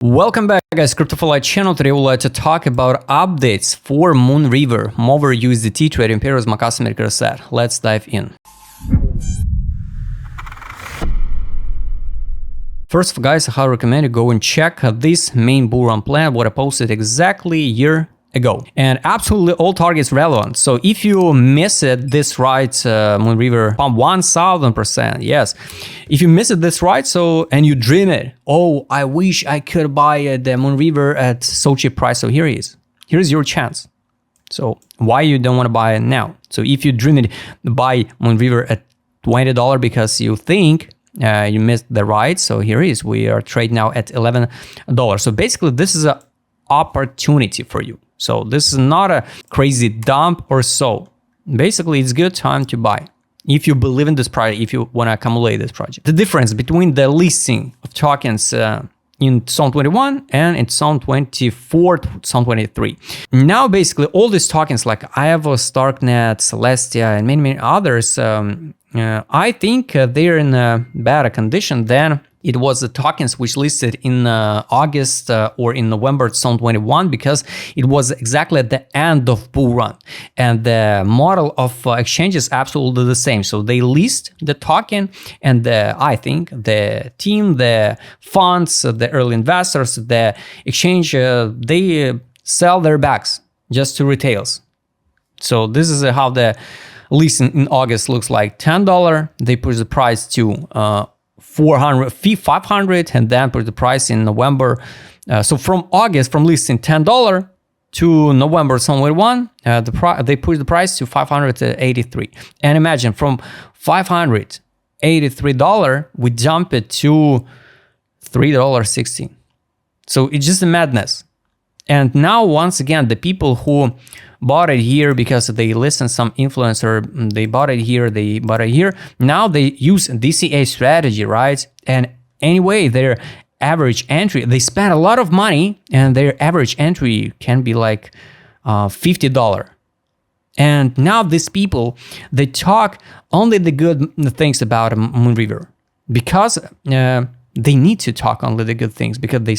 Welcome back, guys. Crypto4Life channel. Today we'd like to talk about updates for moonriver, MOVR USDT trading pair, as my customer said. Let's dive in. First, guys, I highly recommend you go and check this main bull run plan, what I posted exactly a year ago, and absolutely all targets relevant. So if you miss it this right, moonriver pump 1000%. Yes, if you miss it this right, so and you dream it, oh, I wish I could buy the moonriver at so cheap price. So here it is. Here's your chance. So why you don't want to buy it now? So if you dream it, buy moonriver at $20 because you think you missed the ride. So here it is. We are trading now at $11. So basically, this is an opportunity for you. So this is not a crazy dump or so. Basically, it's good time to buy if you believe in this project, if you want to accumulate this project. The difference between the listing of tokens in 2021 and in 2024, 2023. Now, basically, all these tokens like Iowa, Starknet, Celestia, and many others, I think they're in a better condition than it was the tokens which listed in August or in November 2021, because it was exactly at the end of bull run, and the model of exchange is absolutely the same. So they list the token, and I think the team, the funds, the early investors, the exchange, they sell their bags just to retails. So this is how the listing in August looks like. $10, they push the price to 500, and then put the price in November. So from August, from listing $10 to November 2021, they push the price to $583. And imagine from $583, we jump it to $3.60. So it's just a madness. And now, once again, the people who bought it here because they listen some influencer, they bought it here, they bought it here. Now they use DCA strategy, right? And anyway, their average entry, they spend a lot of money, and their average entry can be like $50. And now these people, they talk only the good things about moonriver, because they need to talk only the good things, because they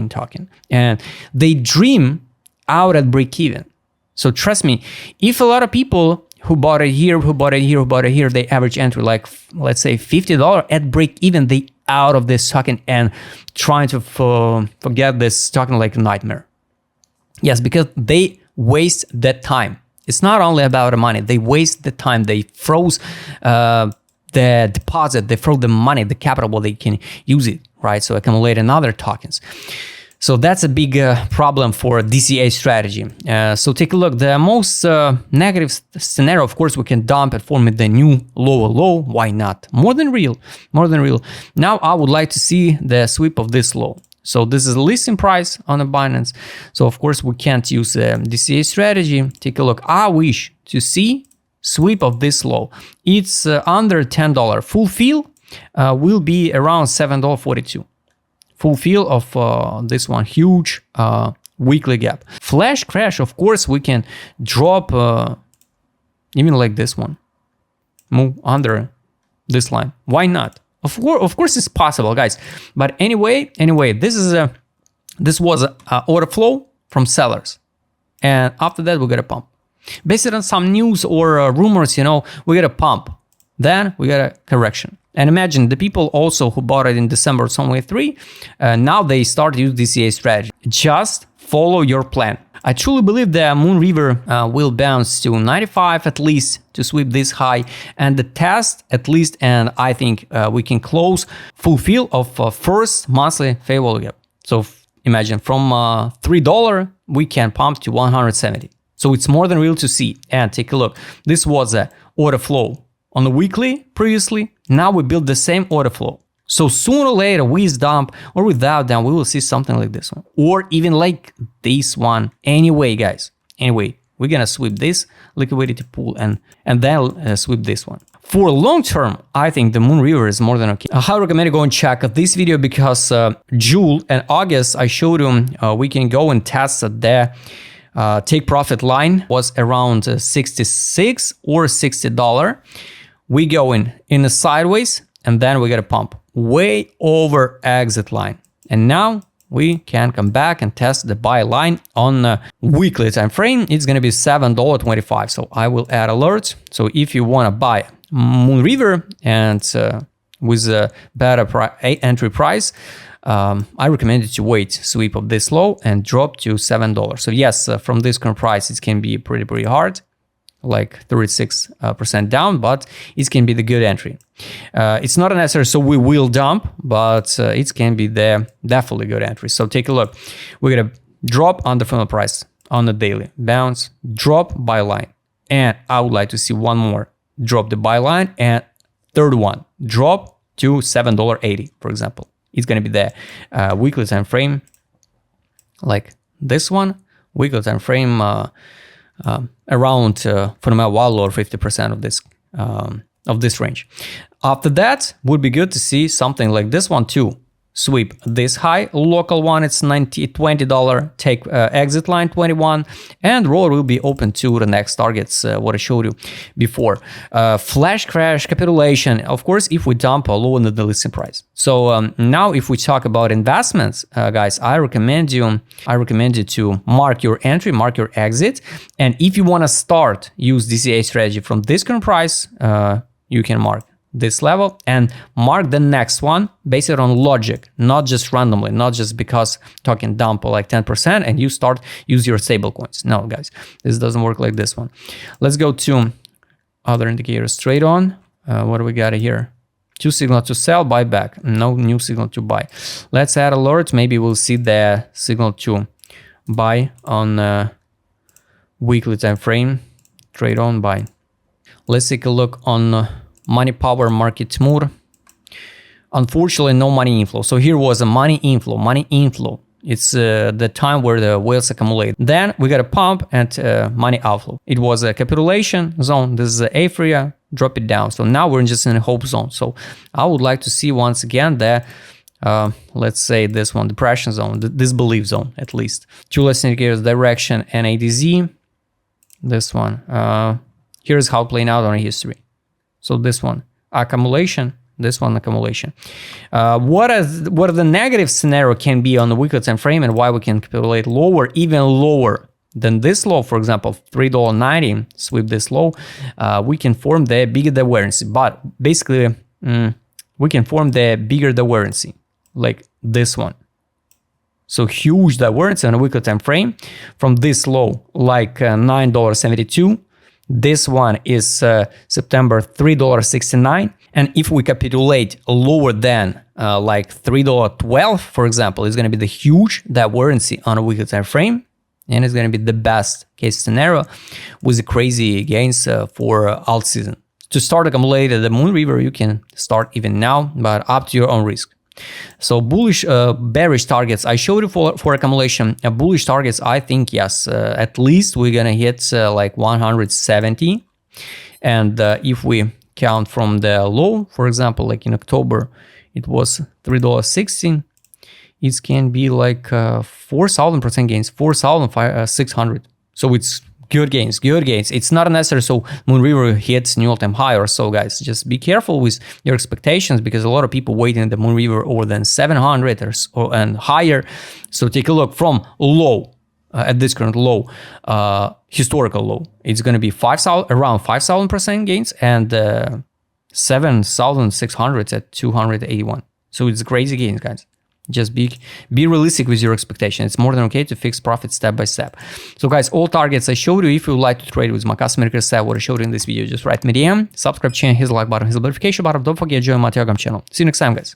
talking, and they dream out at break even. So trust me, if a lot of people who bought it here, they average entry like, let's say $50 at break even, they out of this token and trying to forget this token like a nightmare. Yes, because they waste that time. It's not only about the money, they waste the time. They froze the deposit, they froze the money, the capital, well, they can use it, right? So accumulate in other tokens. So that's a big problem for DCA strategy. So take a look. The most negative scenario, of course, we can dump and form the new lower low. Why not? More than real. Now I would like to see the sweep of this low. So this is the listing price on the Binance. So of course we can't use DCA strategy. Take a look. I wish to see sweep of this low. It's under $10. Full fill will be around $7.42. Full fill of this one, huge weekly gap. Flash crash, of course, we can drop even like this one, move under this line. Why not? Of course, it's possible, guys. But anyway, this was a order flow from sellers, and after that we got a pump. Based on some news or rumors, we got a pump, then we got a correction. And imagine the people also who bought it in December 2023, now they start to use DCA strategy. Just follow your plan. I truly believe that moonriver will bounce to 95 at least to sweep this high, and the test at least, and I think we can close full fill of first monthly fair value gap. So imagine from $3, we can pump to 170. So it's more than real to see. And take a look. This was a order flow on the weekly previously. Now we build the same order flow. So sooner or later, with dump or without dump, we will see something like this one, or even like this one. Anyway, guys, we're gonna sweep this liquidity pool and then sweep this one. For long term, I think the moonriver is more than okay. I highly recommend you go and check this video, because June and August, I showed you we can go and test the take profit line was around 66 or $60. We go in a sideways, and then we get a pump way over exit line. And now we can come back and test the buy line on a weekly time frame. It's going to be $7.25. So I will add alerts. So if you want to buy Moonriver and with a better entry price, I recommend you to wait sweep of this low and drop to $7. So yes, from this current price, it can be pretty hard, like 36% down, but it can be the good entry. It's not necessary, so we will dump, but it can be the definitely good entry. So take a look. We're gonna drop on the final price on the daily, bounce, drop, buy line, and I would like to see one more drop the buy line, and third one drop to $7.80, for example. It's gonna be the weekly time frame, like this one, weekly time frame. Around fundamental wall or 50% of this range. After that, would be good to see something like this one too. Sweep this high, local one, it's $20, take exit line 21, and roller will be open to the next targets, what I showed you before. Flash crash, capitulation, of course, if we dump lower than the listing price. So now if we talk about investments, guys, I recommend you to mark your entry, mark your exit, and if you want to start use DCA strategy from this current price, you can mark this level and mark the next one based on logic, not just randomly, not just because talking dump like 10% and you start use your stable coins. No, guys, this doesn't work like this one. Let's go to other indicators. Trade on. What do we got here? 2 signal to sell, buy back. No new signal to buy. Let's add alert. Maybe we'll see the signal to buy on weekly time frame. Trade on, buy. Let's take a look on money power market mood. Unfortunately, no money inflow. So here was a money inflow. It's the time where the whales accumulate. Then we got a pump and money outflow. It was a capitulation zone. This is the area, drop it down. So now we're just in a hope zone. So I would like to see once again the let's say this one, depression zone, this belief zone at least. Two less indicators, direction and ADZ. This one. Here's how playing out on history. So this one, accumulation, this one, accumulation. What are the negative scenario can be on the weekly time frame and why we can capitulate lower, even lower than this low, for example, $3.90, sweep this low, we can form the bigger the variance. But basically, we can form the bigger the variance, like this one. So huge divergence on a weekly time frame from this low, like $9.72. This one is September $3.69. And if we capitulate lower than like $3.12, for example, it's going to be the huge divergence on a weekly time frame. And it's going to be the best case scenario with the crazy gains for alt season. To start accumulating the Moonriver, you can start even now, but up to your own risk. So bullish, bearish targets, I showed you for accumulation. Bullish targets, I think, yes, at least we're gonna hit like 170. And if we count from the low, for example, like in October, it was $3.16. It can be like 4,000% gains, 4,600. So it's good gains. It's not necessary so Moonriver hits new all-time high or so, guys. Just be careful with your expectations because a lot of people waiting the Moonriver over than 700 and higher. So take a look from low, at this current low, historical low. It's going to be around 5,000% gains and 7,600 at 281. So it's crazy gains, guys. Just be realistic with your expectation. It's more than okay to fix profit step by step. So guys, all targets I showed you. If you would like to trade with my customer request, what I showed you in this video, just write me DM, subscribe channel, hit the like button, hit the notification button. Don't forget to join my Telegram channel. See you next time, guys.